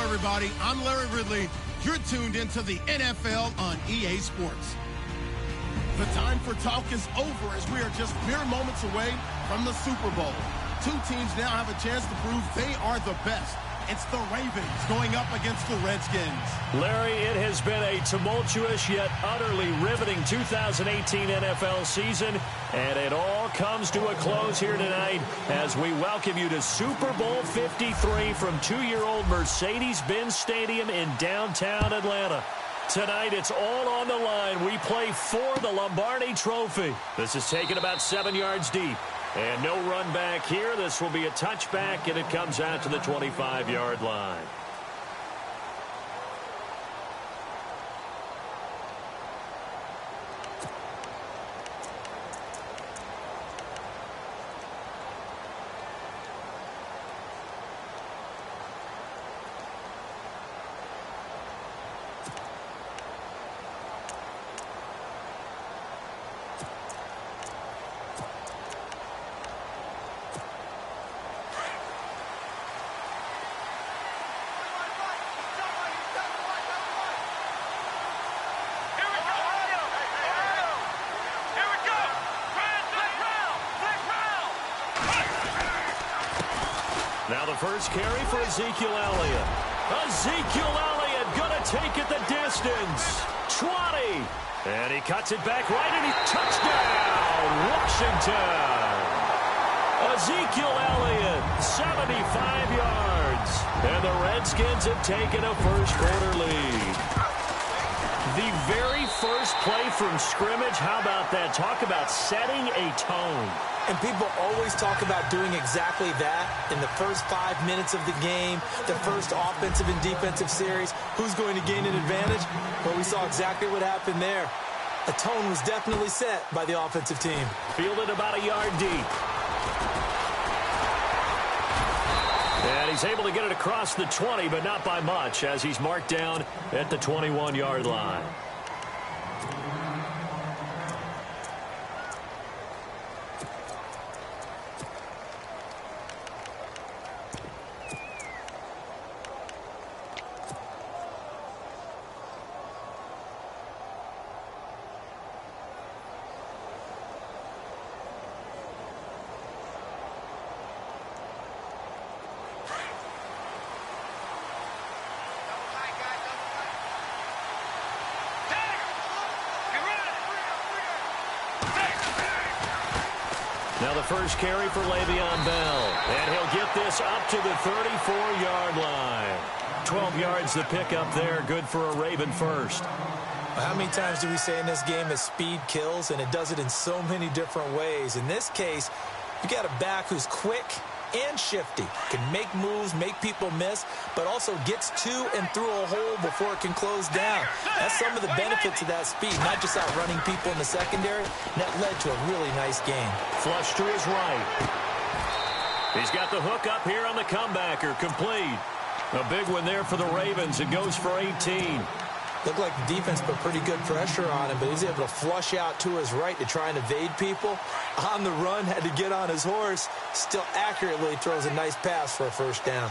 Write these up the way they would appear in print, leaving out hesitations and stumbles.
everybody. I'm Larry Ridley. You're tuned into the NFL on EA Sports. The time for talk is over as we are just mere moments away from the Super Bowl. Two teams now have a chance to prove they are the best. It's the Ravens going up against the Redskins. Larry, it has been a tumultuous yet utterly riveting 2018 NFL season, and it all comes to a close here tonight as we welcome you to Super Bowl 53 from two-year-old Mercedes-Benz Stadium in downtown Atlanta. Tonight, it's all on the line. We play for the Lombardi Trophy. This is taken about 7 yards deep. And no run back here. This will be a touchback, and it comes out to the 25-yard line. Now the first carry for Ezekiel Elliott. Ezekiel Elliott going to take it the distance. 20. And he cuts it back right, and he touchdown, Washington. Ezekiel Elliott, 75 yards. And the Redskins have taken a first-quarter lead. The very first play from scrimmage, how about that? Talk about setting a tone. And people always talk about doing exactly that in the first 5 minutes of the game, the first offensive and defensive series. Who's going to gain an advantage? Well, we saw exactly what happened there. A tone was definitely set by the offensive team. Fielded about a yard deep. And he's able to get it across the 20, but not by much, as he's marked down at the 21-yard line. Now the first carry for Le'Veon Bell. And he'll get this up to the 34-yard line. 12 yards to pick up there. Good for a Raven first. How many times do we say in this game that speed kills, and it does it in so many different ways? In this case, you got a back who's quick and shifty, can make moves, make people miss, but also gets to and through a hole before it can close down. That's some of the benefits of that speed, not just outrunning people in the secondary. And that led to a really nice game. Flush to his right. He's got the hook up here on the comebacker, complete. A big one there for the Ravens. It goes for 18. Looked like the defense put pretty good pressure on him, but he was able to flush out to his right to try and evade people. On the run, had to get on his horse. Still accurately throws a nice pass for a first down.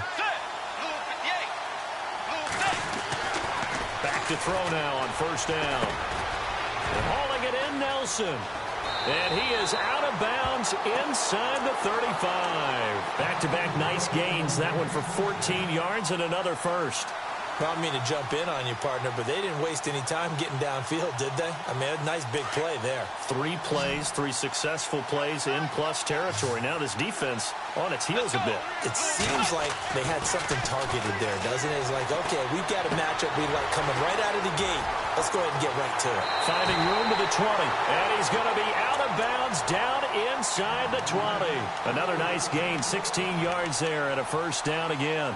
Back to throw now on first down. And hauling it in, Nelson. And he is out of bounds inside the 35. Back-to-back nice gains. That one for 14 yards and another first. Well, I mean to jump in on you, partner, but they didn't waste any time getting downfield, did they? I mean, a nice big play there. 3 plays, 3 successful plays in plus territory. Now this defense on its heels a bit. It seems like they had something targeted there, doesn't it? It's like, okay, we've got a matchup we like coming right out of the gate. Let's go ahead and get right to it. Finding room to the 20, and he's going to be out of bounds down inside the 20. Another nice gain, 16 yards there, and a first down again.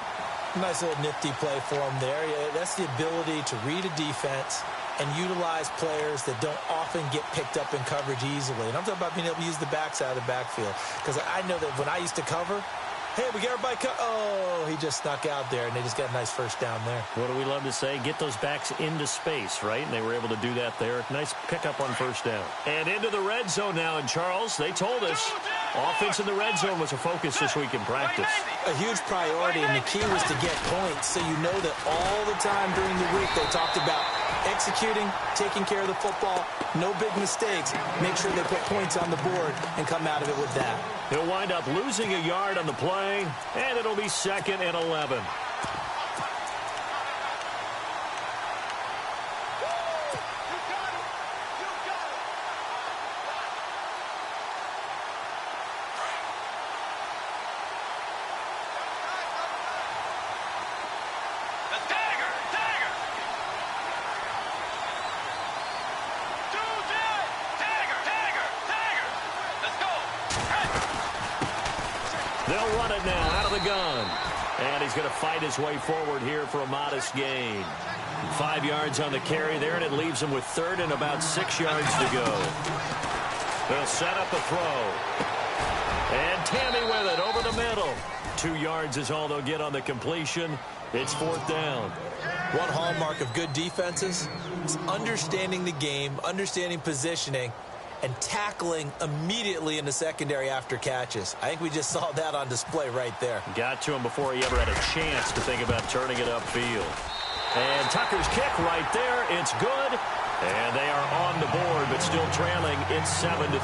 Nice little nifty play for him there. Yeah, that's the ability to read a defense and utilize players that don't often get picked up in coverage easily. And I'm talking about being able to use the backside of the backfield. Because I know that when I used to cover, hey, we got everybody oh, he just snuck out there, and they just got a nice first down there. What do we love to say? Get those backs into space, right? And they were able to do that there. Nice pickup on first down. And into the red zone now. And Charles, they told us Offense in the red zone was a focus this week in practice. A huge priority, and the key was to get points, so you know that all the time during the week they talked about executing, taking care of the football, no big mistakes, make sure they put points on the board and come out of it with that. He'll wind up losing a yard on the play, and it'll be 2nd and 11. They'll run it now out of the gun. And he's going to fight his way forward here for a modest gain. 5 yards on the carry there, and it leaves him with 3rd and about 6 yards to go. They'll set up a throw. And Tammy with it over the middle. 2 yards is all they'll get on the completion. It's 4th down. One hallmark of good defenses is understanding the game, understanding positioning, and tackling immediately in the secondary after catches. I think we just saw that on display right there. Got to him before he ever had a chance to think about turning it upfield. And Tucker's kick right there. It's good. And they are on the board, but still trailing. It's 7-3.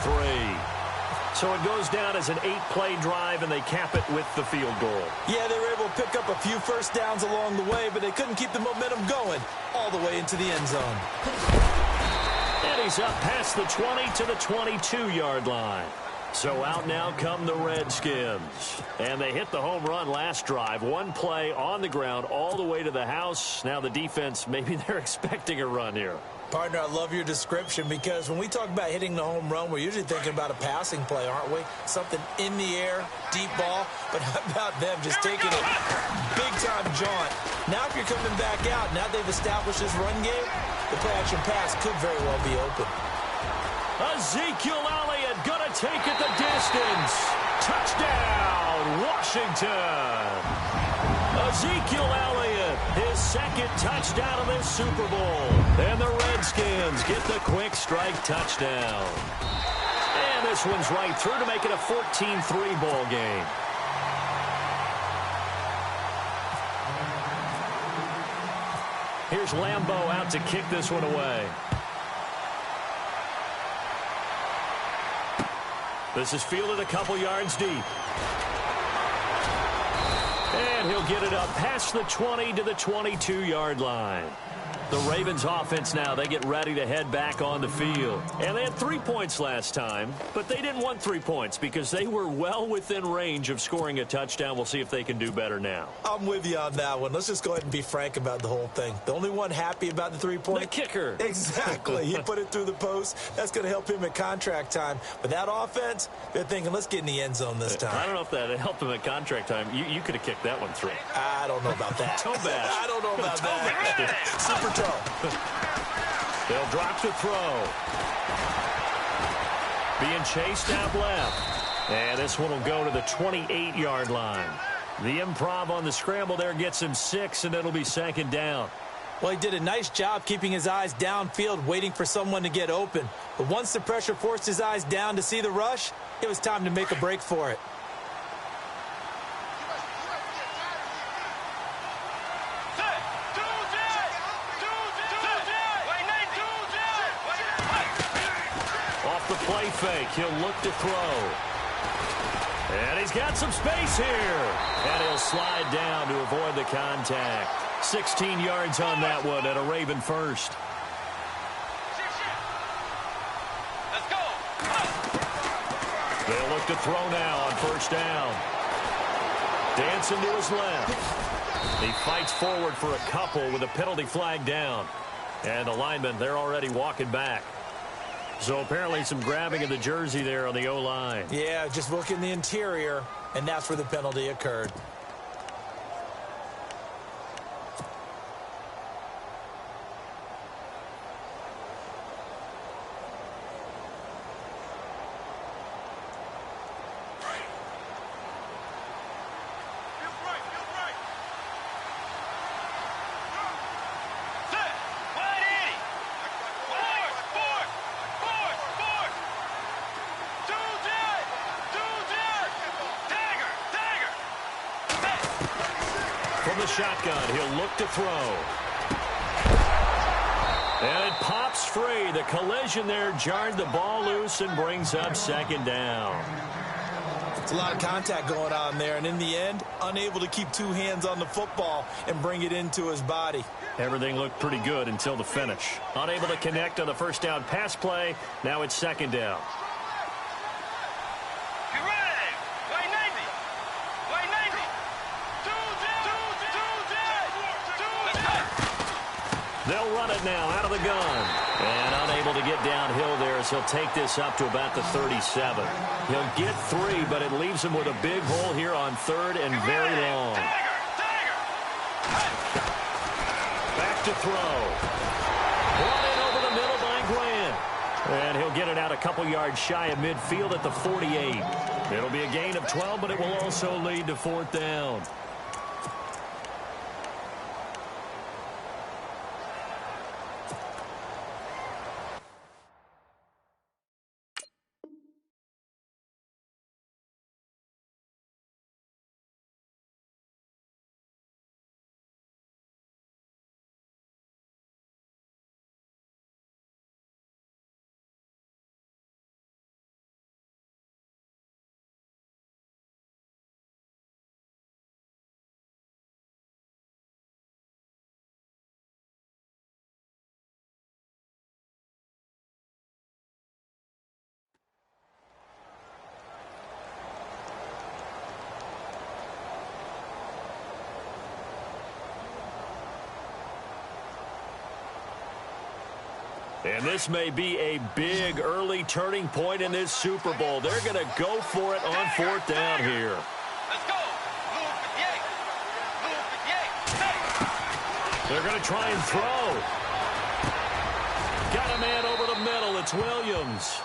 So it goes down as an 8-play drive, and they cap it with the field goal. Yeah, they were able to pick up a few first downs along the way, but they couldn't keep the momentum going all the way into the end zone. And he's up past the 20 to the 22-yard line. So out now come the Redskins. And they hit the home run last drive. 1 play on the ground all the way to the house. Now the defense, maybe they're expecting a run here. Partner, I love your description, because when we talk about hitting the home run, we're usually thinking about a passing play, aren't we? Something in the air, deep ball. But how about them just taking a big-time jaunt? Now if you're coming back out, now they've established this run game, the play-action pass could very well be open. Ezekiel Elliott going to take it the distance. Touchdown, Washington. Ezekiel Elliott, his 2nd touchdown of this Super Bowl. And the Redskins get the quick strike touchdown. And this one's right through to make it a 14-3 ball game. Here's Lambeau out to kick this one away. This is fielded a couple yards deep. And he'll get it up past the 20 to the 22-yard line. The Ravens offense now, they get ready to head back on the field. And they had 3 points last time, but they didn't want 3 points because they were well within range of scoring a touchdown. We'll see if they can do better now. I'm with you on that one. Let's just go ahead and be frank about the whole thing. The only one happy about the 3-point? The kicker. Exactly. He put it through the post. That's going to help him at contract time. But that offense, they're thinking, let's get in the end zone this time. I don't know if that helped him at contract time. You could have kicked that one through. I don't know about that. Toe bash. I don't know about that. Super toe. They'll drop the throw. Being chased out left. And this one will go to the 28-yard line. The improv on the scramble there gets him 6, and it'll be 2nd down. Well, he did a nice job keeping his eyes downfield, waiting for someone to get open. But once the pressure forced his eyes down to see the rush, it was time to make a break for it. Off the play fake, he'll look to throw. And he's got some space here. And he'll slide down to avoid the contact. 16 yards on that one and a Raven first. Let's go. They'll look to throw now on 1st down. Dancing to his left. He fights forward for a couple with a penalty flag down. And the linemen, they're already walking back. So apparently some grabbing of the jersey there on the O-line. Yeah, just look in the interior, and that's where the penalty occurred. shotgun. He'll look to throw. And it pops free. The collision there jarred the ball loose and brings up second down. It's a lot of contact going on there, and in the end, unable to keep two hands on the football and bring it into his body. Everything looked pretty good until the finish. Unable to connect on the first down pass play. Now it's second down. They'll run it now out of the gun. And unable to get downhill there as he'll take this up to about the 37. He'll get 3, but it leaves him with a big hole here on third and very long. Back to throw. Brought in over the middle by Grant. And he'll get it out a couple yards shy of midfield at the 48. It'll be a gain of 12, but it will also lead to fourth down. And this may be a big early turning point in this Super Bowl. They're going to go for it on fourth down here. Let's go. Move 58. Move 58. They're going to try and throw. Got a man over the middle. It's Williams.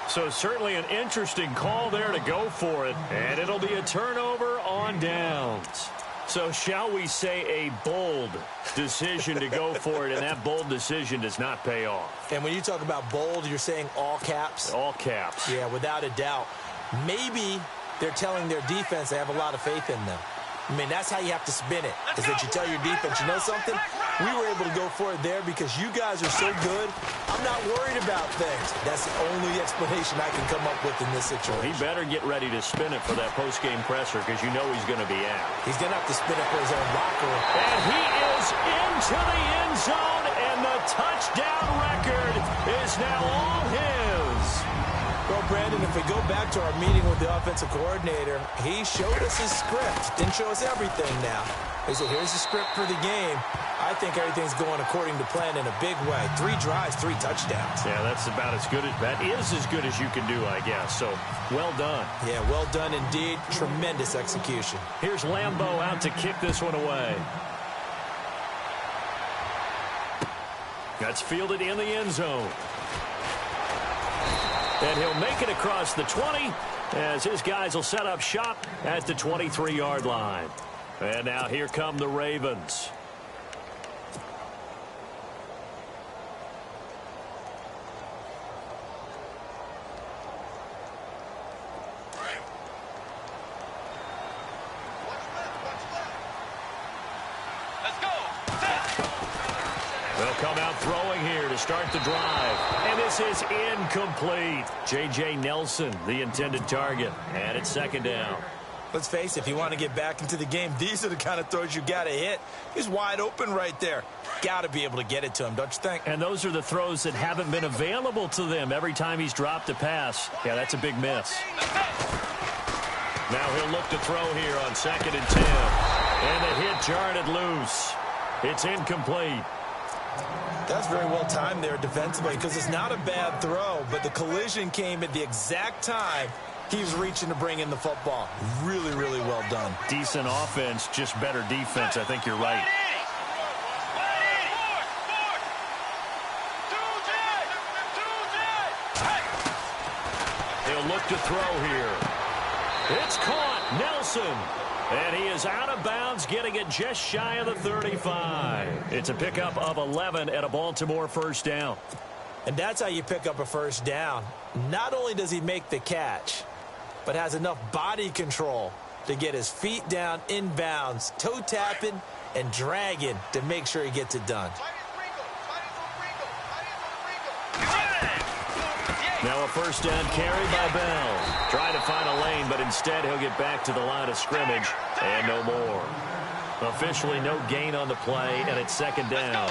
So certainly an interesting call there to go for it. And it'll be a turnover on downs. So shall we say a bold decision to go for it, and that bold decision does not pay off. And when you talk about bold, you're saying all caps? All caps. Yeah, without a doubt. Maybe they're telling their defense they have a lot of faith in them. I mean, that's how you have to spin it, is that you tell your defense, you know something? We were able to go for it there because you guys are so good. I'm not worried about things. That's the only explanation I can come up with in this situation. He better get ready to spin it for that post-game presser because you know he's going to be out. He's going to have to spin it for his own locker room. And he is into the end zone, and the touchdown record is now all his. Well, Brandon, if we go back to our meeting with the offensive coordinator, he showed us his script. Didn't show us everything now. He said, here's the script for the game. I think everything's going according to plan in a big way. 3 drives, 3 touchdowns. Yeah, that's about as good as that is as good as you can do, I guess. So, well done. Yeah, well done indeed. Tremendous execution. Here's Lambeau out to kick this one away. That's fielded in the end zone. And he'll make it across the 20 as his guys will set up shop at the 23-yard line. And now here come the Ravens. Let's go. They'll come out throwing here to start the drive. And this is incomplete. J.J. Nelson, the intended target. And it's second down. Let's face it, if you want to get back into the game, these are the kind of throws you got to hit. He's wide open right there. Got to be able to get it to him, don't you think? And those are the throws that haven't been available to them every time he's dropped a pass. Yeah, that's a big miss. Now he'll look to throw here on 2nd and 10. And the hit jarred it loose. It's incomplete. That's very well timed there defensively because it's not a bad throw, but the collision came at the exact time he was reaching to bring in the football. Really, really well done. Decent offense, just better defense. I think you're right. He'll look to throw here. It's caught. Nelson. And he is out of bounds, getting it just shy of the 35. It's a pickup of 11 at a Baltimore first down. And that's how you pick up a first down. Not only does he make the catch, but has enough body control to get his feet down in bounds, toe tapping, and dragging to make sure he gets it done. Now a first down carry by Bell. Trying to find a lane, but instead he'll get back to the line of scrimmage and no more. Officially no gain on the play, and it's second down.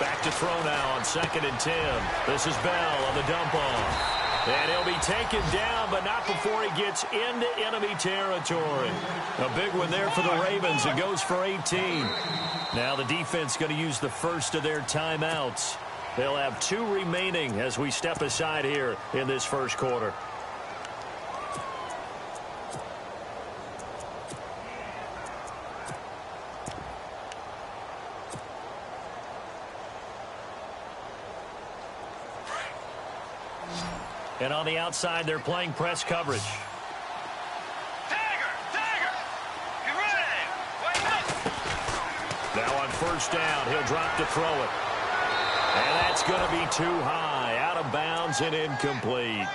Back to throw now on 2nd and 10. This is Bell on the dump off. And he'll be taken down, but not before he gets into enemy territory. A big one there for the Ravens. It goes for 18. Now the defense going to use the first of their timeouts. They'll have 2 remaining as we step aside here in this first quarter. And on the outside, they're playing press coverage. Get ready. Now on first down, he'll drop to throw it. And that's going to be too high, out of bounds and incomplete.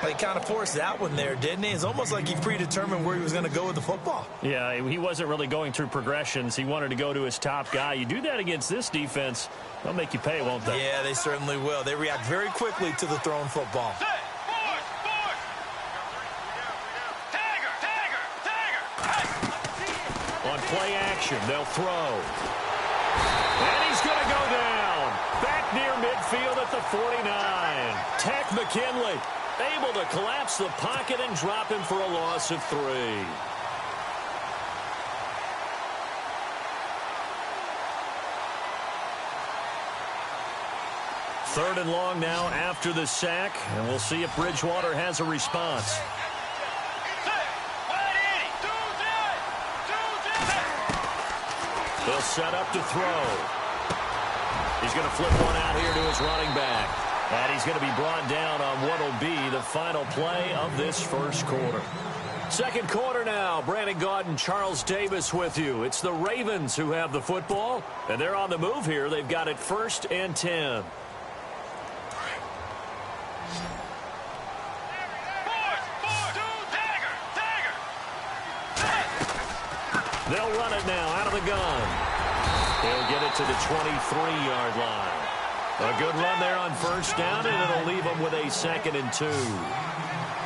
He kind of forced that one there, didn't he? It's almost like he predetermined where he was going to go with the football. Yeah, he wasn't really going through progressions. He wanted to go to his top guy. You do that against this defense, they'll make you pay, won't they? Yeah, they certainly will. They react very quickly to the thrown football. On play action, they'll throw. And he's going to go down. Back near midfield at the 49. Tech McKinley able to collapse the pocket and drop him for a loss of 3. Third and long now after the sack, and we'll see if Bridgewater has a response. He'll set up to throw. He's going to flip one out here to his running back. And he's going to be brought down on what will be the final play of this first quarter. Second quarter now. Brandon Gaudin, Charles Davis with you. It's the Ravens who have the football, and they're on the move here. They've got it 1st and 10. They'll run it now out of the gun. He'll get it to the 23-yard line. A good run there on first down, and it'll leave them with a 2nd and 2.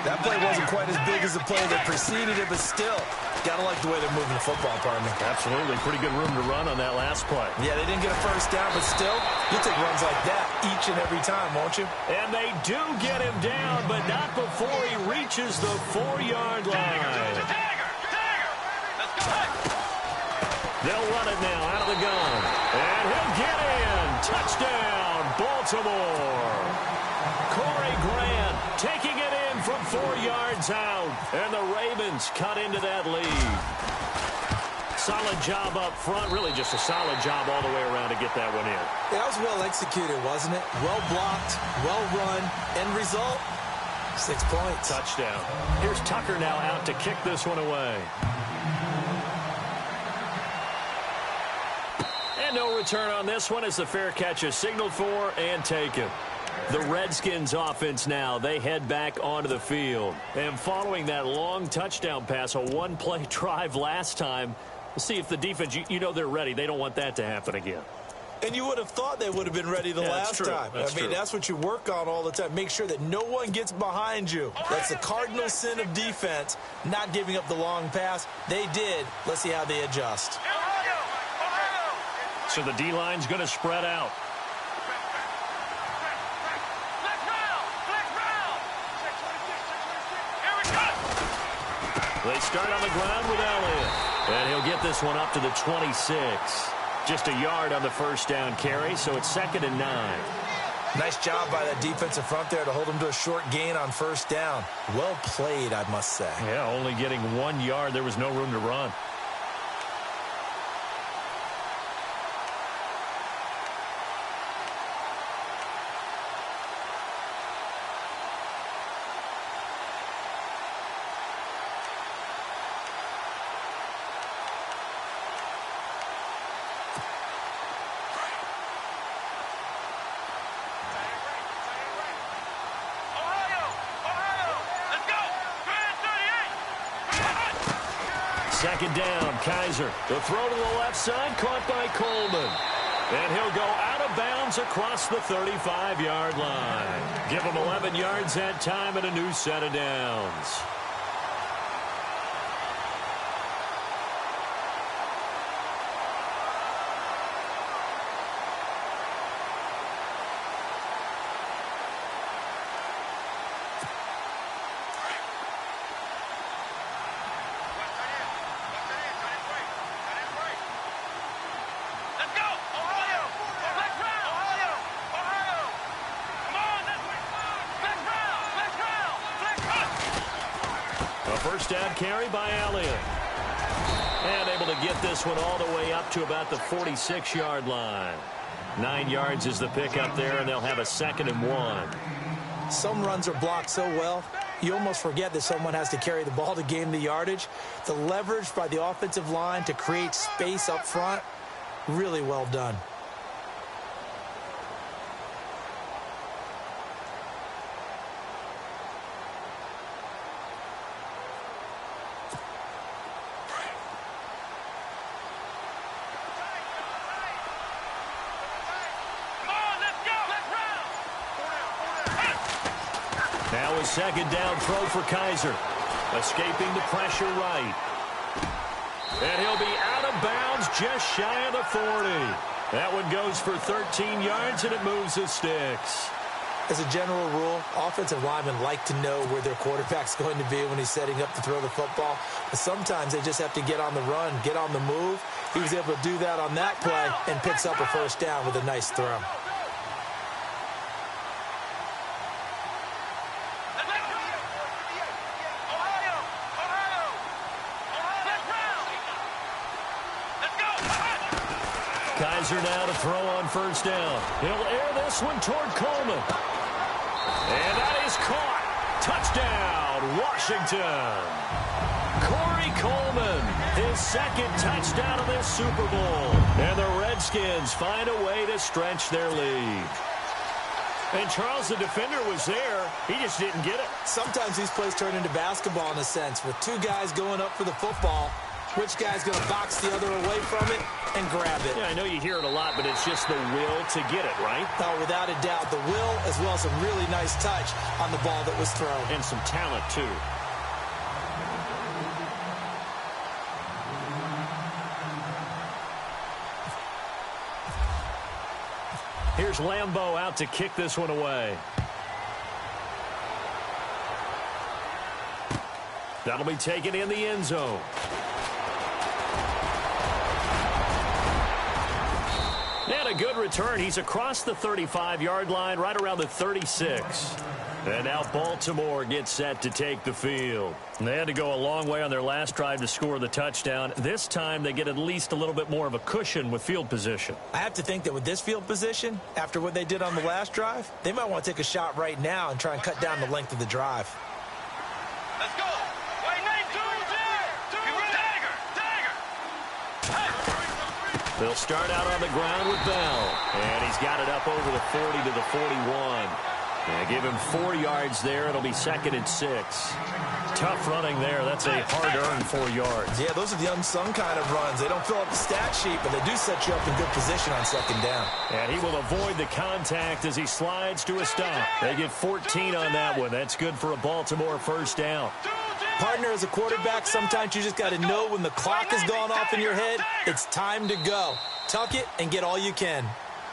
That play wasn't quite as big as the play that preceded it, but still, got to like the way they're moving the football, pardon me. Absolutely. Pretty good room to run on that last play. Yeah, they didn't get a first down, but still, you'll take runs like that each and every time, won't you? And they do get him down, but not before he reaches the 4-yard line. They'll run it now out of the gun. And he'll get in. Touchdown, Baltimore. Corey Grant taking it in from 4 yards out. And the Ravens cut into that lead. Solid job up front. Really just a solid job all the way around to get that one in. That was well executed, wasn't it? Well blocked, well run. End result, 6 points. Touchdown. Here's Tucker now out to kick this one away. No return on this one as the fair catch is signaled for and taken. The Redskins offense now, they head back onto the field. And following that long touchdown pass, a one-play drive last time, we'll see if the defense, you know they're ready. They don't want that to happen again. And you would have thought they would have been ready the last time. I mean, that's what you work on all the time. Make sure that no one gets behind you. That's the cardinal sin of defense, not giving up the long pass. They did. Let's see how they adjust. So the D-line's going to spread out. They start on the ground with Elliott. And he'll get this one up to the 26. Just a yard on the first down carry, so it's 2nd and 9. Nice job by that defensive front there to hold him to a short gain on first down. Well played, I must say. Yeah, only getting 1 yard. There was no room to run. second down. Kaiser, the throw to the left side, caught by Coleman. And he'll go out of bounds across the 35-yard line. Give him 11 yards that time and a new set of downs. First down carry by Elliott. And able to get this one all the way up to about the 46-yard line. 9 yards is the pickup there, and they'll have a 2nd and 1. Some runs are blocked so well, you almost forget that someone has to carry the ball to gain the yardage. The leverage by the offensive line to create space up front, really well done. Now a second down throw for Kaiser. Escaping the pressure right. And he'll be out of bounds just shy of the 40. That one goes for 13 yards, and it moves the sticks. As a general rule, offensive linemen like to know where their quarterback's going to be when he's setting up to throw the football. But sometimes they just have to get on the run, get on the move. He was able to do that on that play and picks up a first down with a nice throw. Kaiser now to throw on first down. He'll air this one toward Coleman. And that is caught. Touchdown, Washington. Corey Coleman, his 2nd touchdown of this Super Bowl. And the Redskins find a way to stretch their lead. And Charles, the defender, was there. He just didn't get it. Sometimes these plays turn into basketball in a sense, with 2 guys going up for the football. Which guy's going to box the other away from it and grab it? Yeah, I know you hear it a lot, but it's just the will to get it, right? Oh, without a doubt. The will, as well as some really nice touch on the ball that was thrown. And some talent, too. Here's Lambeau out to kick this one away. That'll be taken in the end zone. And a good return. He's across the 35-yard line, right around the 36. And now Baltimore gets set to take the field. And they had to go a long way on their last drive to score the touchdown. This time they get at least a little bit more of a cushion with field position. I have to think that with this field position, after what they did on the last drive, they might want to take a shot right now and try and cut down the length of the drive. Let's go. They'll start out on the ground with Bell. And he's got it up over the 40 to the 41. And give him 4 yards there. It'll be 2nd and 6. Tough running there. That's a hard-earned 4 yards. Yeah, those are the unsung kind of runs. They don't fill up the stat sheet, but they do set you up in good position on 2nd down. And he will avoid the contact as he slides to a stop. They get 14 on that one. That's good for a Baltimore first down. Partner, as a quarterback, sometimes you just got to know when the clock has gone off in your head, it's time to go. Tuck it and get all you can.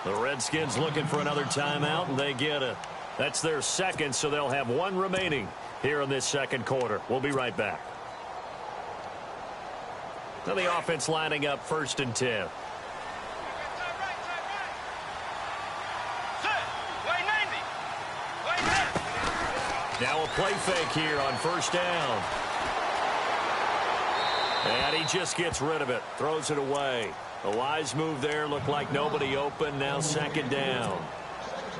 The Redskins looking for another timeout, and they get it. That's their 2nd, so they'll have 1 remaining here in this 2nd quarter. We'll be right back. Now the offense lining up 1st and 10. Now a play fake here on first down. And he just gets rid of it. Throws it away. A wise move there. Looked like nobody open. Now 2nd down.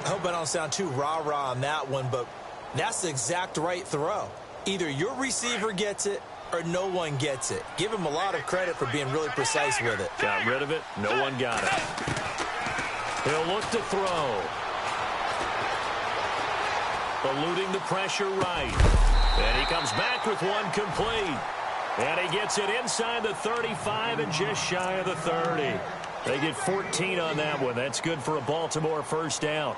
I hope I don't sound too rah-rah on that one, but that's the exact right throw. Either your receiver gets it or no one gets it. Give him a lot of credit for being really precise with it. Got rid of it. No one got it. He'll look to throw. Eluding the pressure right. And he comes back with one complete. And he gets it inside the 35 and just shy of the 30. They get 14 on that one. That's good for a Baltimore first down.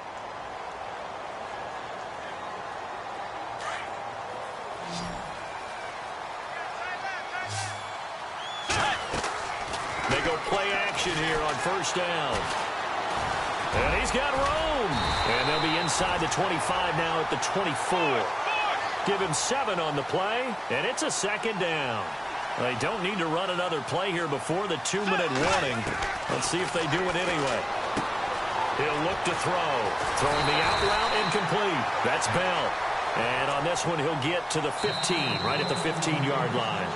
They go play action here on first down. And he's got room. And they'll be inside the 25 now at the 24. Give him 7 on the play, and it's a second down. They don't need to run another play here before the 2-minute warning. Let's see if they do it anyway. He'll look to throw. Throwing the out route incomplete. That's Bell. And on this one, he'll get to the 15, right at the 15-yard line.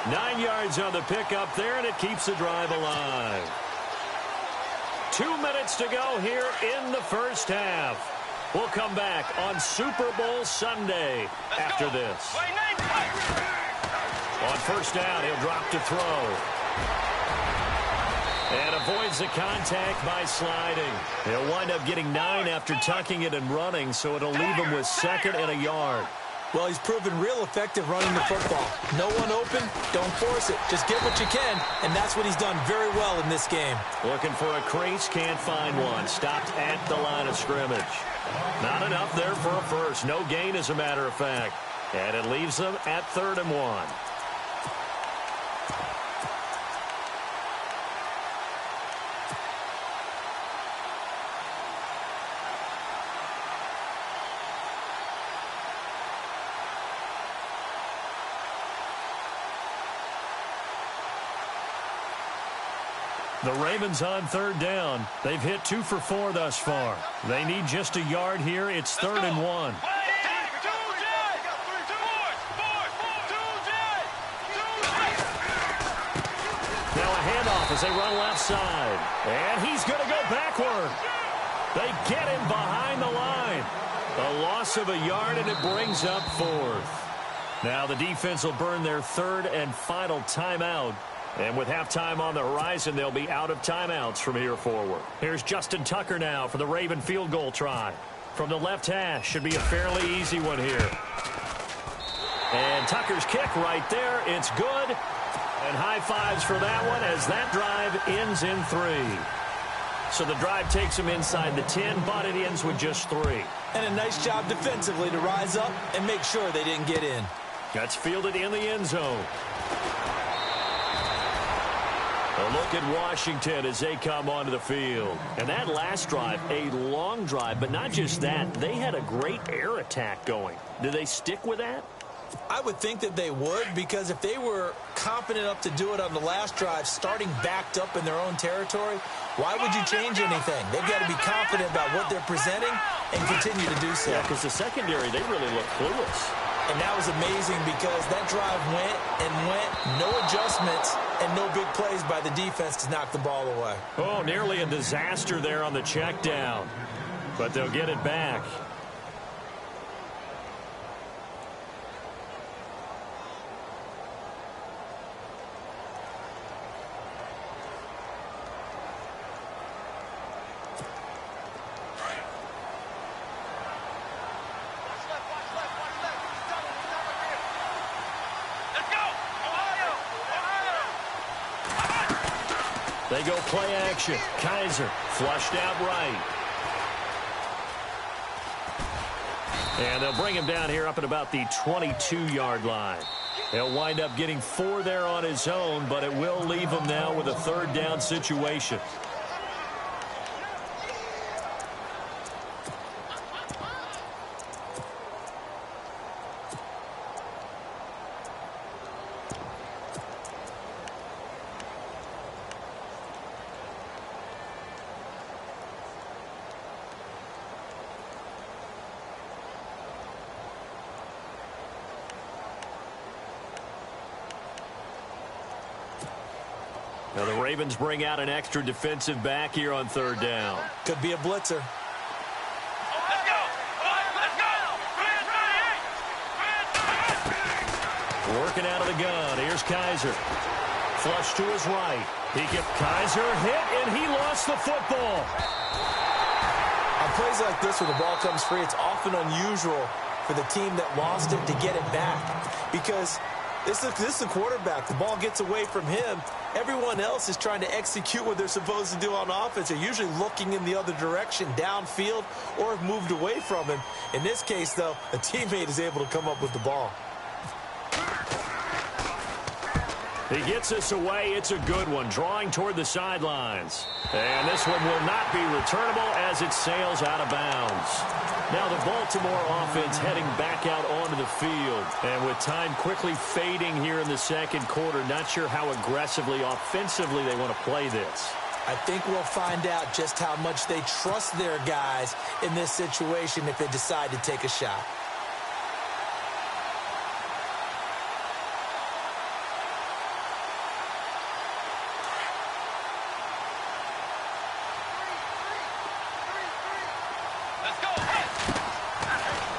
9 yards on the pickup there, and it keeps the drive alive. 2 minutes to go here in the first half. We'll come back on Super Bowl Sunday after this. On first down, he'll drop to throw. And avoids the contact by sliding. He'll wind up getting 9 after tucking it and running, so it'll leave him with 2nd and a yard. Well, he's proven real effective running the football. No one open, don't force it. Just get what you can, and that's what he's done very well in this game. Looking for a crease, can't find one. Stopped at the line of scrimmage. Not enough there for a first. No gain, as a matter of fact. And it leaves them at 3rd and 1. The Ravens on 3rd down. They've hit 2 for 4 thus far. They need just a yard here. It's 3rd and 1. Now a handoff as they run left side. And he's going to go backward. They get him behind the line. A loss of a yard, and it brings up 4th. Now the defense will burn their 3rd and final timeout. And with halftime on the horizon, they'll be out of timeouts from here forward. Here's Justin Tucker now for the Raven field goal try. From the left hash, should be a fairly easy one here. And Tucker's kick right there. It's good. And high fives for that one as that drive ends in 3. So the drive takes them inside the 10, but it ends with just 3. And a nice job defensively to rise up and make sure they didn't get in. That's fielded in the end zone. A look at Washington as they come onto the field. And that last drive, a long drive, but not just that. They had a great air attack going. Do they stick with that? I would think that they would, because if they were confident enough to do it on the last drive, starting backed up in their own territory, why would you change anything? They've got to be confident about what they're presenting and continue to do so. Yeah, because the secondary, they really look clueless. And that was amazing because that drive went and went, no adjustments, and no big plays by the defense to knock the ball away. Oh, nearly a disaster there on the check down. But they'll get it back. They go play action. Kaiser flushed out right. And they'll bring him down here up at about the 22-yard line. He'll wind up getting 4 there on his own, but it will leave him now with a 3rd down situation. Now the Ravens bring out an extra defensive back here on 3rd down. Could be a blitzer. Let's go! Let's go! Working out of the gun. Here's Kaiser. Flush to his right. He gets Kaiser hit, and he lost the football. On plays like this where the ball comes free, it's often unusual for the team that lost it to get it back, because This is a quarterback. The ball gets away from him. Everyone else is trying to execute what they're supposed to do on offense. They're usually looking in the other direction, downfield, or have moved away from him. In this case, though, a teammate is able to come up with the ball. He gets this away. It's a good one, drawing toward the sidelines. And this one will not be returnable as it sails out of bounds. Now the Baltimore offense heading back out onto the field. And with time quickly fading here in the second quarter, not sure how aggressively, offensively they want to play this. I think we'll find out just how much they trust their guys in this situation if they decide to take a shot.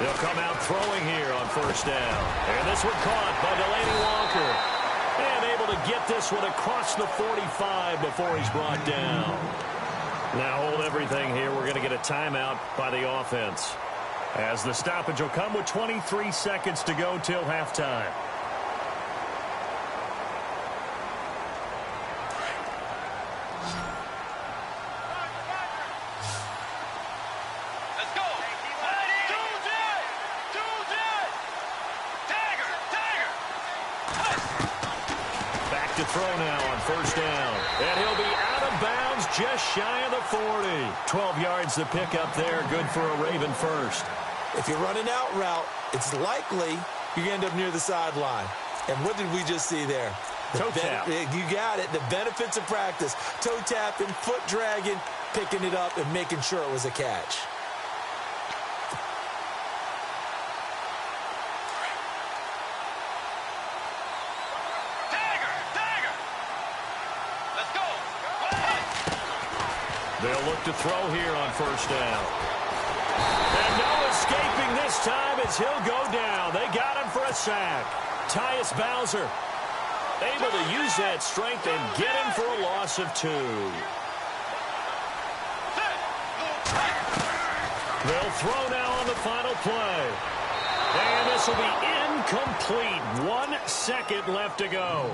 They'll come out throwing here on first down. And this one caught by Delaney Walker. And able to get this one across the 45 before he's brought down. Now hold everything here. We're going to get a timeout by the offense, as the stoppage will come with 23 seconds to go till halftime. Throw now on first down. And he'll be out of bounds just shy of the 40. 12 yards to pick up there. Good for a Raven first. If you're running out route, it's likely you end up near the sideline. And what did we just see there? Toe tap. You got it. The benefits of practice. Toe tapping, foot dragging, picking it up, and making sure it was a catch. They'll look to throw here on first down. And no escaping this time as he'll go down. They got him for a sack. Tyus Bowser able to use that strength and get him for a loss of 2. They'll throw now on the final play. And this will be incomplete. 1 second left to go.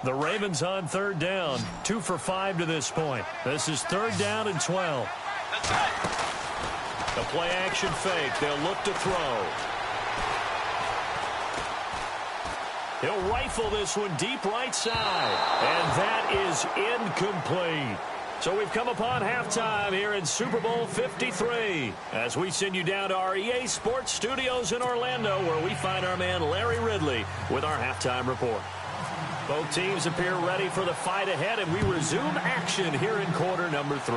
The Ravens on third down. 2 for 5 to this point. This is third down and 12. The play action fake. They'll look to throw. He'll rifle this one deep right side. And that is incomplete. So we've come upon halftime here in Super Bowl 53 as we send you down to our EA Sports Studios in Orlando, where we find our man Larry Ridley with our halftime report. Both teams appear ready for the fight ahead, and we resume action here in quarter number 3.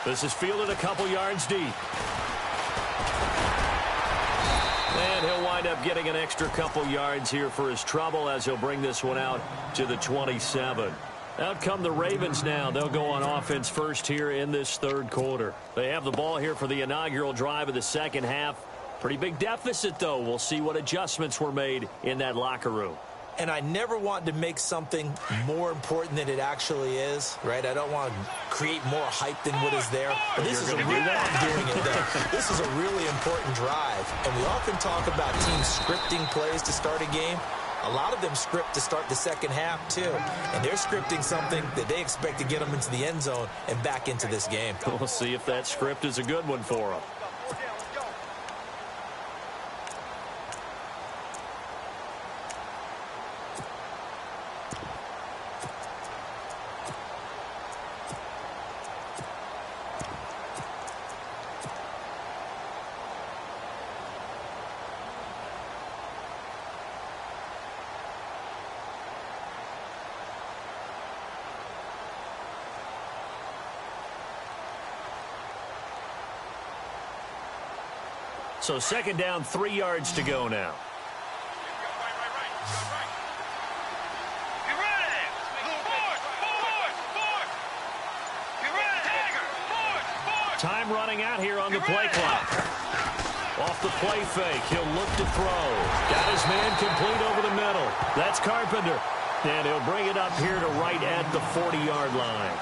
This is fielded a couple yards deep. And he'll wind up getting an extra couple yards here for his trouble as he'll bring this one out to the 27. Out come the Ravens now. They'll go on offense first here in this third quarter. They have the ball here for the inaugural drive of the second half. Pretty big deficit, though. We'll see what adjustments were made in that locker room. And I never want to make something more important than it actually is, right? I don't want to create more hype than what is there. But this is a real I'm doing it, though. This is a really important drive. And we often talk about teams scripting plays to start a game. A lot of them script to start the second half, too. And they're scripting something that they expect to get them into the end zone and back into this game. We'll see if that script is a good one for them. So second down, 3 yards to go now. Time running out here on the play clock. Off the play fake, he'll look to throw. Got his man complete over the middle. That's Carpenter. And he'll bring it up here to right at the 40-yard line.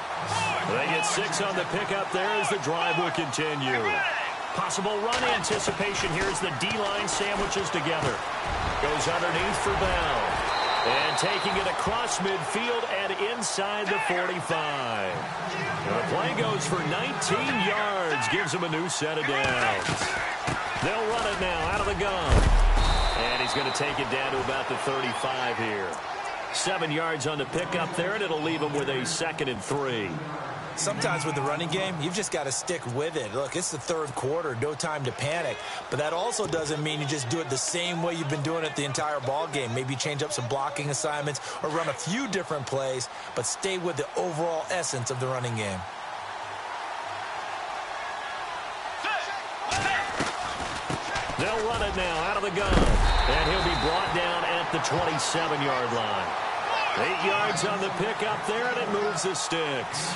They get 6 on the pickup there as the drive will continue. Possible run anticipation here as the D-line sandwiches together. Goes underneath for Bell. And taking it across midfield and inside the 45. And the play goes for 19 yards. Gives him a new set of downs. They'll run it now out of the gun. And he's going to take it down to about the 35 here. 7 yards on the pickup there, and it'll leave him with a 2nd and 3. Sometimes with the running game, you've just got to stick with it. Look, it's the third quarter, no time to panic. But that also doesn't mean you just do it the same way you've been doing it the entire ball game. Maybe change up some blocking assignments or run a few different plays, but stay with the overall essence of the running game. They'll run it now out of the gun. And he'll be brought down at the 27-yard line. 8 yards on the pickup there, and it moves the sticks.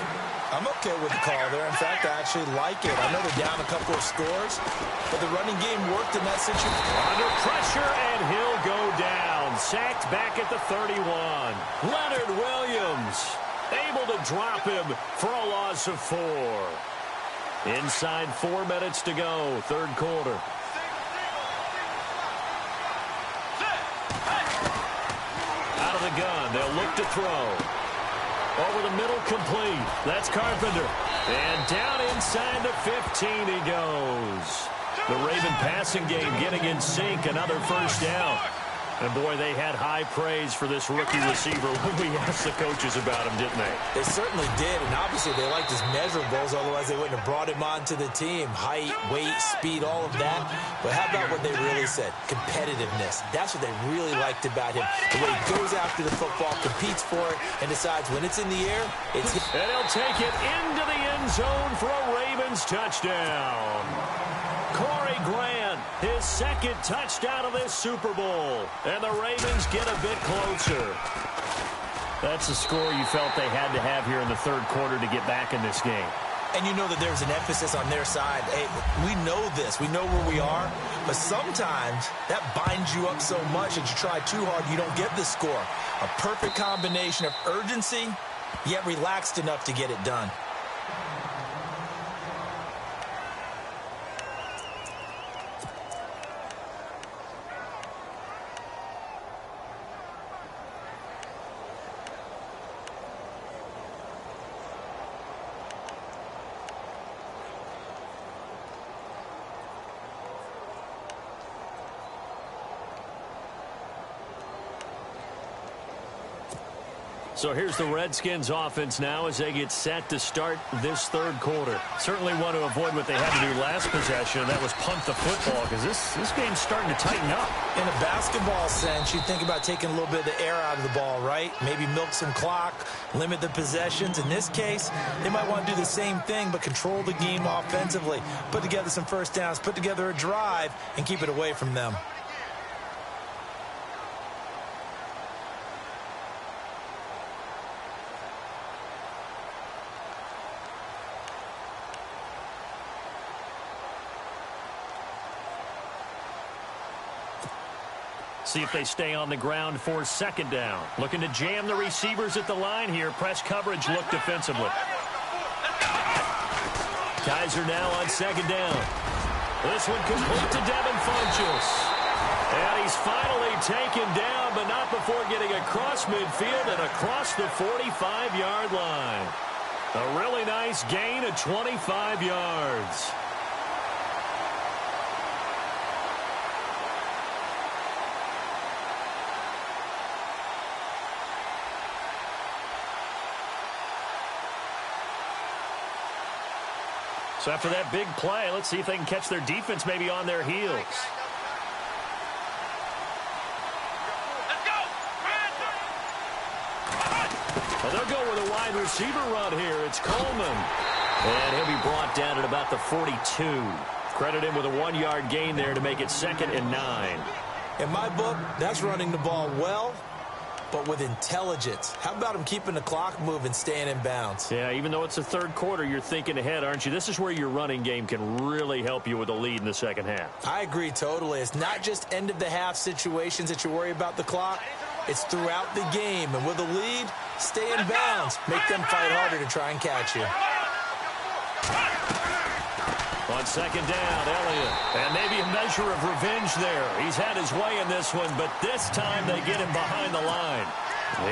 I'm okay with the call there. In fact, I actually like it. I know they're down a couple of scores, but the running game worked in that situation. Under pressure, and he'll go down. Sacked back at the 31. Leonard Williams able to drop him for a loss of 4. Inside 4 minutes to go, third quarter. Out of the gun, they'll look to throw. Over the middle, complete. That's Carpenter. And down inside the 15 he goes. The Raven passing game getting in sync. Another first down. And, boy, they had high praise for this rookie receiver when we asked the coaches about him, didn't they? They certainly did, and obviously they liked his measurables, otherwise they wouldn't have brought him onto the team. Height, weight, speed, all of that. But how about what they really said? Competitiveness. That's what they really liked about him. The way he goes after the football, competes for it, and decides when it's in the air, it's... And he'll take it into the end zone for a Ravens touchdown. Corey Grant, his 2nd touchdown of this Super Bowl. And the Ravens get a bit closer. That's the score you felt they had to have here in the third quarter to get back in this game. And you know that there's an emphasis on their side. Hey, we know this. We know where we are. But sometimes that binds you up so much that you try too hard, you don't get the score. A perfect combination of urgency, yet relaxed enough to get it done. So here's the Redskins offense now as they get set to start this third quarter. Certainly want to avoid what they had to do last possession, and that was punt the football, because this game's starting to tighten up. In a basketball sense, you think about taking a little bit of the air out of the ball, right? Maybe milk some clock, limit the possessions. In this case, they might want to do the same thing, but control the game offensively. Put together some first downs, put together a drive, and keep it away from them. See if they stay on the ground for 2nd down. Looking to jam the receivers at the line here. Press coverage look defensively. Kaiser now on 2nd down. This one complete to Devin Funchess. And he's finally taken down, but not before getting across midfield and across the 45-yard line. A really nice gain of 25 yards. So after that big play, let's see if they can catch their defense maybe on their heels. Let's go! Well, they'll go with a wide receiver run here. It's Coleman. And he'll be brought down at about the 42. Credit him with a 1-yard gain there to make it 2nd and 9. In my book, that's running the ball well but with intelligence. How about him keeping the clock moving, staying in bounds? Yeah, even though it's the third quarter, you're thinking ahead, aren't you? This is where your running game can really help you with a lead in the second half. I agree totally. It's not just end-of-the-half situations that you worry about the clock. It's throughout the game. And with a lead, stay in bounds. Make them fight harder to try and catch you. On second down, Elliott. And maybe a measure of revenge there. He's had his way in this one, but this time they get him behind the line.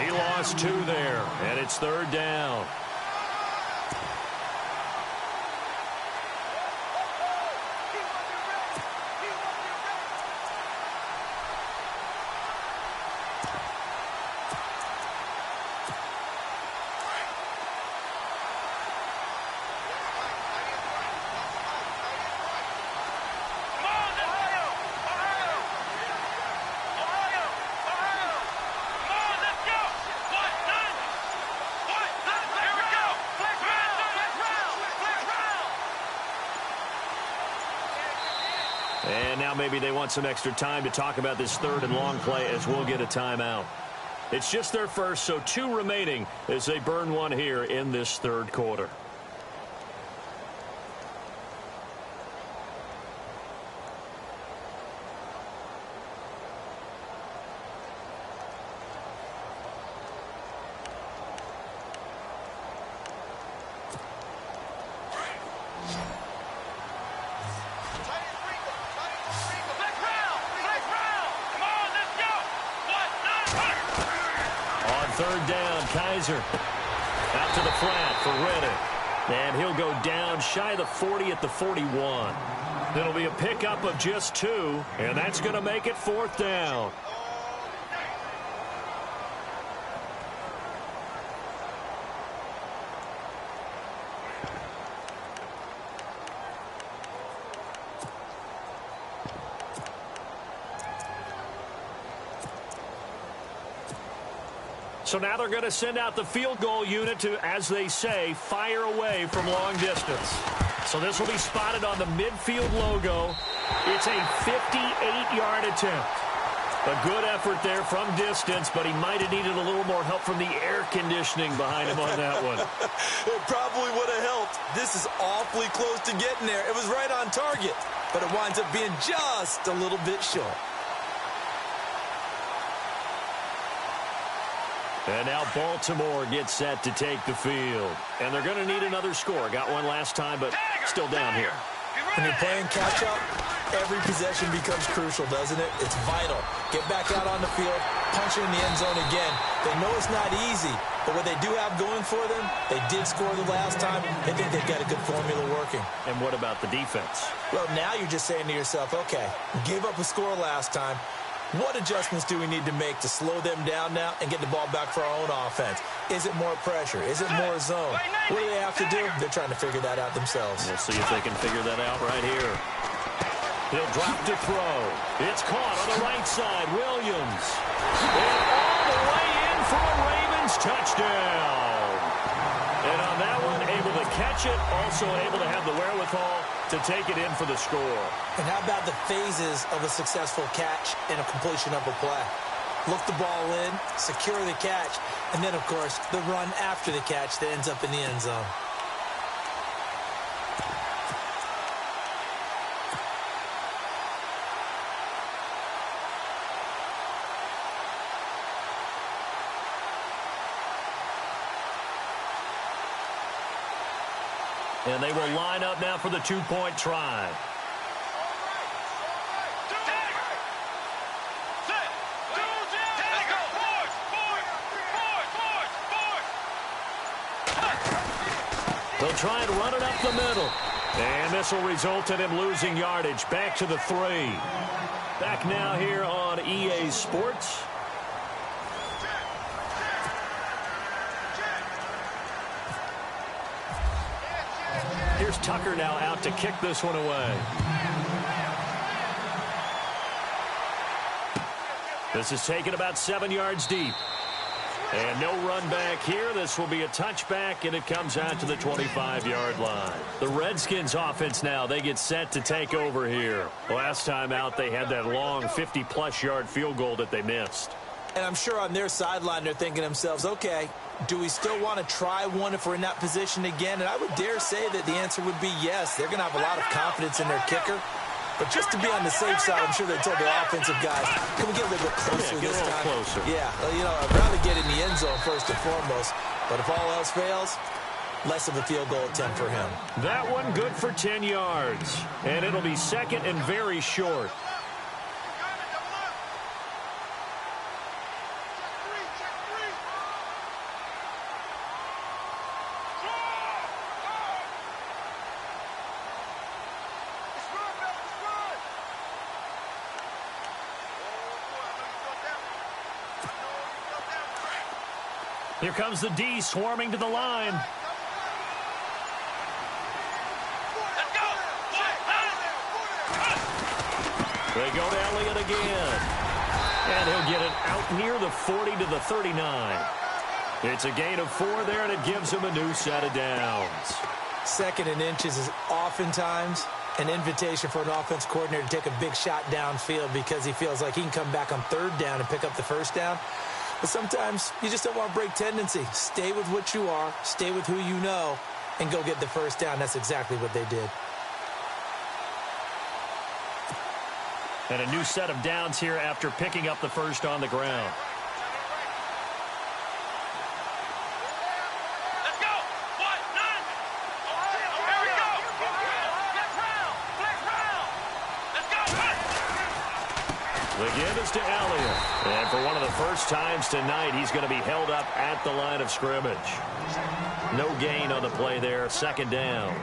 He lost 2 there, and it's third down. And now maybe they want some extra time to talk about this third and long play as we'll get a timeout. It's just their first, so 2 remaining as they burn one here in this third quarter. Third down, Kaiser. Out to the flat for Riddick. And he'll go down shy of the 40 at the 41. It'll be a pickup of just 2, and that's going to make it fourth down. So now they're going to send out the field goal unit to, as they say, fire away from long distance. So this will be spotted on the midfield logo. It's a 58-yard attempt. A good effort there from distance, but he might have needed a little more help from the air conditioning behind him on that one. It probably would have helped. This is awfully close to getting there. It was right on target, but it winds up being just a little bit short. And now Baltimore gets set to take the field. And they're going to need another score. Got one last time, but still down here. When you're playing catch-up, every possession becomes crucial, doesn't it? It's vital. Get back out on the field, punch it in the end zone again. They know it's not easy, but what they do have going for them, they did score the last time. They think they've got a good formula working. And what about the defense? Well, now you're just saying to yourself, okay, we gave up a score last time. What adjustments do we need to make to slow them down now and get the ball back for our own offense? Is it more pressure? Is it more zone? What do they have to do? They're trying to figure that out themselves. We'll see if they can figure that out right here. He'll drop to throw. It's caught on the right side. Williams. And all the way in for a Ravens touchdown. And on that one, able to catch it, also able to have the wherewithal to take it in for the score. And how about the phases of a successful catch and a completion of a play? Look the ball in, secure the catch, and then, of course, the run after the catch that ends up in the end zone. And they will line up now for the two-point try. They'll try and run it up the middle. And this will result in him losing yardage. Back to the 3. Back now here on EA Sports. Here's Tucker now out to kick this one away. This is taken about 7 yards deep. And no run back here. This will be a touchback, and it comes out to the 25-yard line. The Redskins offense now, they get set to take over here. Last time out, they had that long 50-plus yard field goal that they missed. And I'm sure on their sideline they're thinking to themselves, okay, do we still want to try one if we're in that position again? And I would dare say that the answer would be yes. They're going to have a lot of confidence in their kicker. But just to be on the safe side, I'm sure they told the offensive guys, can we get a little bit closer this time? Closer. Yeah, well, you know, I'd rather get in the end zone first and foremost. But if all else fails, less of a field goal attempt for him. That one good for 10 yards. And it'll be second and very short. Here comes the D swarming to the line. Let's go. They go to Elliott again. And he'll get it out near the 40 to the 39. It's a gain of 4 there, and it gives him a new set of downs. Second and inches is oftentimes an invitation for an offense coordinator to take a big shot downfield because he feels like he can come back on third down and pick up the first down. But sometimes you just don't want to break tendency. Stay with what you are, stay with who you know, and go get the first down. That's exactly what they did. And a new set of downs here after picking up the first on the ground. Let's go. 1-9. Here we go. Flex round. Let's go. The give is to Elliott. And for one of the first times tonight, he's going to be held up at the line of scrimmage. No gain on the play there, second down.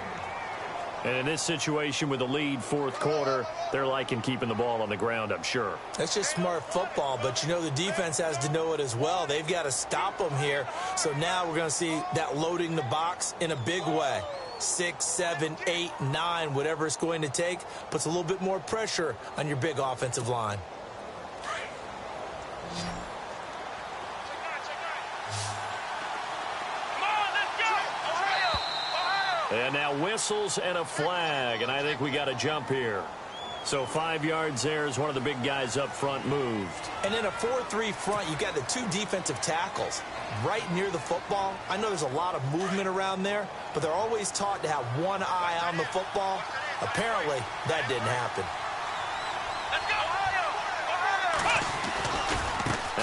And in this situation with the lead fourth quarter, they're liking keeping the ball on the ground, I'm sure. That's just smart football, but you know the defense has to know it as well. They've got to stop them here. So now we're going to see that loading the box in a big way. 6, 7, 8, 9, whatever it's going to take, puts a little bit more pressure on your big offensive line. And now whistles and a flag, and I think we got a jump here. So 5 yards there as one of the big guys up front moved. And in a 4-3 front, you've got the 2 defensive tackles right near the football. I know there's a lot of movement around there, but they're always taught to have one eye on the football. Apparently, that didn't happen.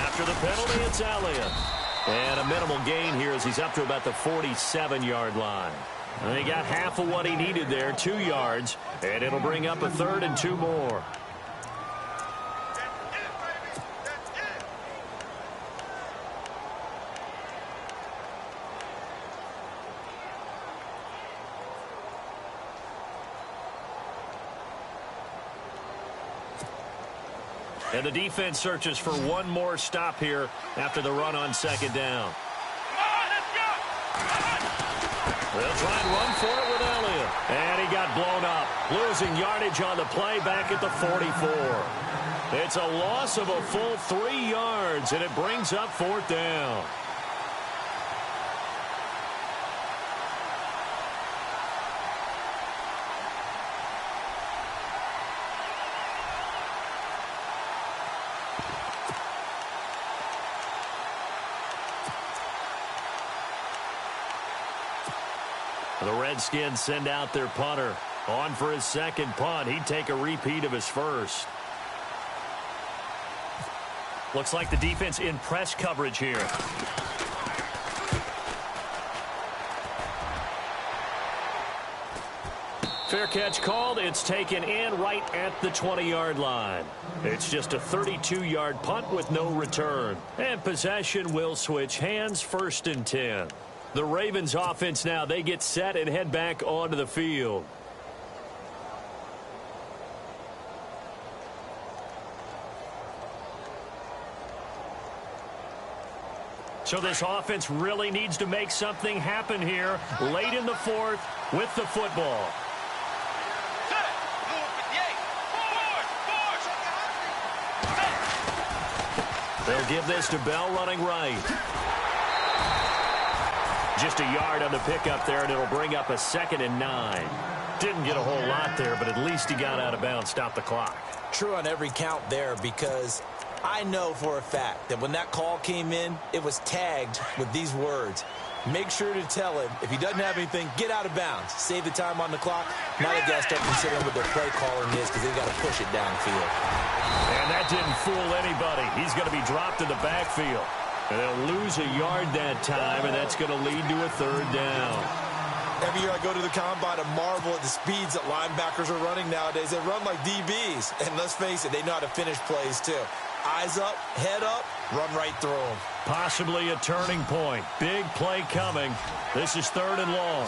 After the penalty, it's Elliott. And a minimal gain here as he's up to about the 47-yard line. And he got half of what he needed there, 2 yards, and it'll bring up a 3rd and 2 more. And the defense searches for one more stop here after the run on second down. They'll try and run for it with Elliott. And he got blown up, losing yardage on the play back at the 44. It's a loss of a full 3 yards, and it brings up 4th down. The Redskins send out their punter. On for his second punt. He'd take a repeat of his first. Looks like the defense in press coverage here. Fair catch called. It's taken in right at the 20-yard line. It's just a 32-yard punt with no return. And possession will switch hands, 1st and 10. The Ravens offense now, they get set and head back onto the field. So this offense really needs to make something happen here late in the 4th with the football. They'll give this to Bell running right. Just a yard on the pickup there, and it'll bring up a 2nd and 9. Didn't get a whole lot there, but at least he got out of bounds, stopped the clock. True on every count there because I know for a fact that when that call came in, it was tagged with these words. Make sure to tell him, if he doesn't have anything, get out of bounds. Save the time on the clock. Now they got to start considering what their play calling is because they've got to push it downfield. And that didn't fool anybody. He's going to be dropped in the backfield. And they'll lose a yard that time, and that's going to lead to a third down. Every year I go to the combine and marvel at the speeds that linebackers are running nowadays. They run like DBs. And let's face it, they know how to finish plays too. Eyes up, head up, run right through them. Possibly a turning point. Big play coming. This is third and long.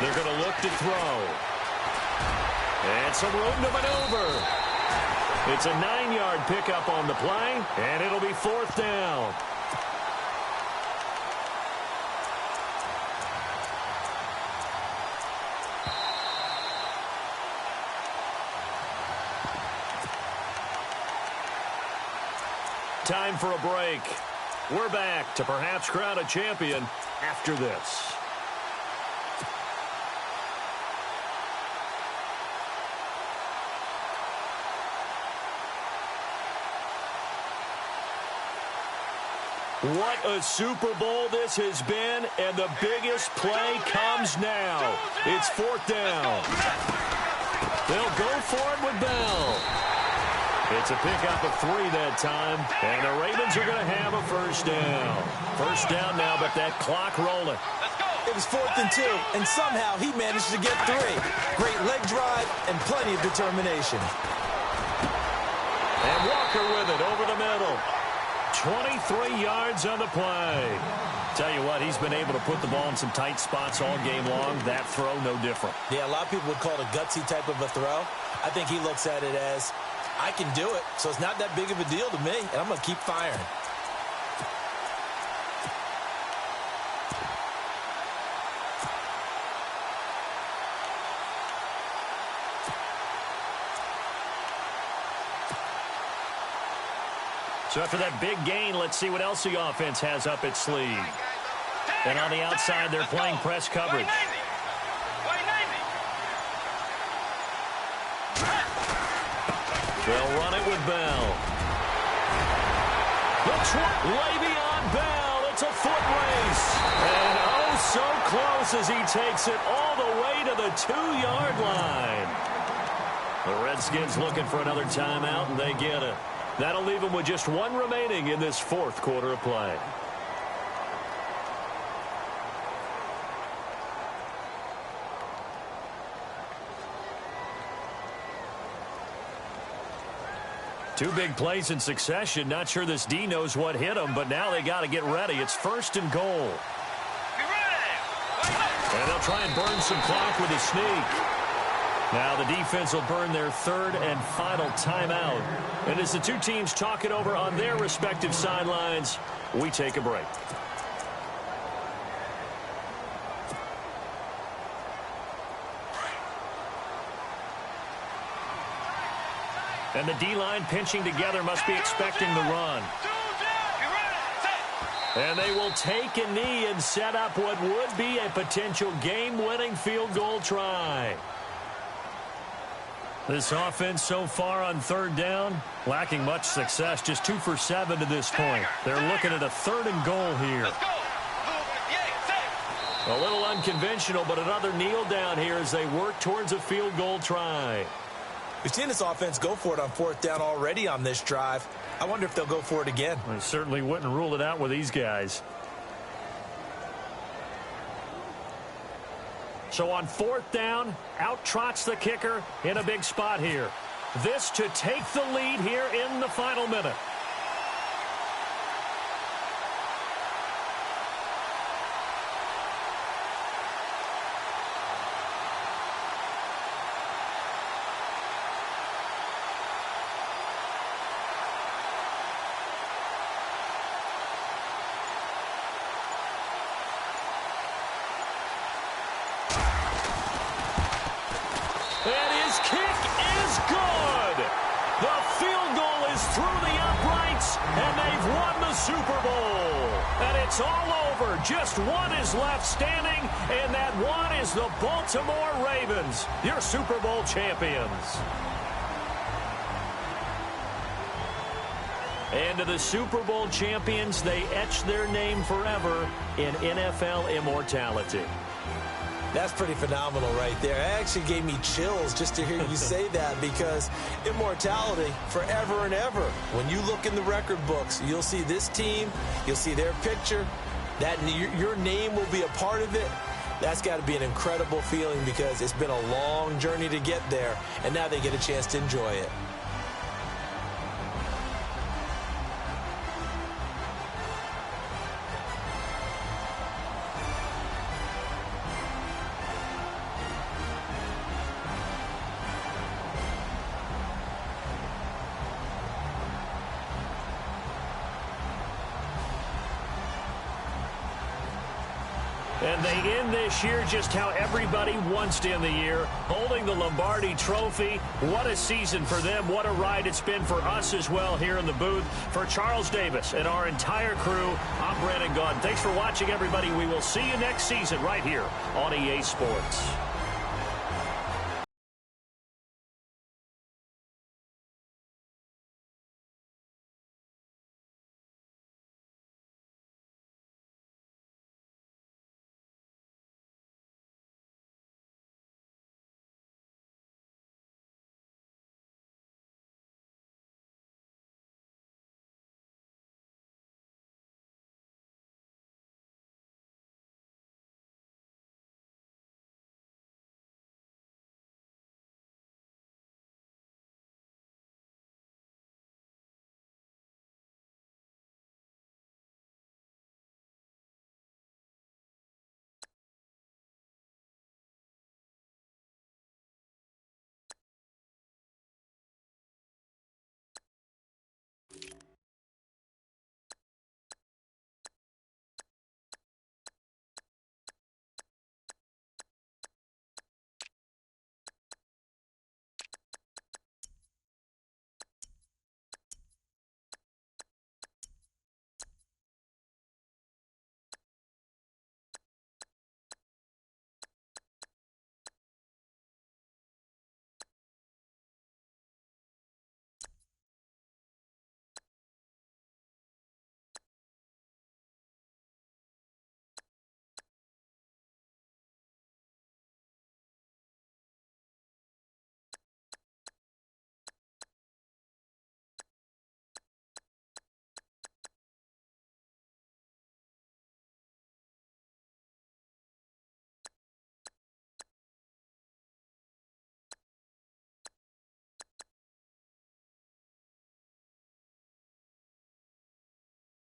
They're going to look to throw. And some room to maneuver. It's a 9-yard pickup on the play, and it'll be fourth down. Time for a break. We're back to perhaps crown a champion after this. What a Super Bowl this has been, and the biggest play comes now. It's fourth down. They'll go for it with Bell. It's a pickup of 3 that time, and the Ravens are going to have a first down. First down now, but that clock rolling. It was 4th and 2, and somehow he managed to get 3. Great leg drive and plenty of determination. And Walker with it over the middle. 23 yards on the play. Tell you what, he's been able to put the ball in some tight spots all game long. That throw, no different. Yeah, a lot of people would call it a gutsy type of a throw. I think he looks at it as, I can do it, so it's not that big of a deal to me, and I'm going to keep firing. So after that big gain, let's see what else the offense has up its sleeve. And on the outside, they're playing press coverage. They'll run it with Bell. Le'Veon Bell. It's a foot race. And oh, so close as he takes it all the way to the 2-yard line. The Redskins looking for another timeout, and they get it. That'll leave them with just 1 remaining in this fourth quarter of play. Two big plays in succession. Not sure this D knows what hit them, but now they got to get ready. It's 1st and goal. And they'll try and burn some clock with a sneak. Now the defense will burn their 3rd and final timeout. And as the two teams talk it over on their respective sidelines, we take a break. And the D-line pinching together must be expecting the run. And they will take a knee and set up what would be a potential game-winning field goal try. This offense so far on 3rd down, lacking much success, just 2 for 7 to this point. They're looking at a 3rd and goal here. A little unconventional, but another kneel down here as they work towards a field goal try. We've seen this offense go for it on 4th down already on this drive. I wonder if they'll go for it again. I certainly wouldn't rule it out with these guys. So on 4th down, out trots the kicker in a big spot here. This to take the lead here in the final minute. And his kick is good. The field goal is through the And it's all over. Just one is left standing, and that one is the Baltimore Ravens, your Super Bowl champions. And to the Super Bowl champions, they etch their name forever in NFL immortality. That's pretty phenomenal right there. It actually gave me chills just to hear you say that, because immortality forever and ever. When you look in the record books, you'll see this team, you'll see their picture, that your name will be a part of it. That's got to be an incredible feeling, because it's been a long journey to get there, and now they get a chance to enjoy it. And they end this year just how everybody wants to end the year, holding the Lombardi Trophy. What a season for them. What a ride it's been for us as well here in the booth. For Charles Davis and our entire crew, I'm Brandon Gaudin. Thanks for watching, everybody. We will see you next season right here on EA Sports.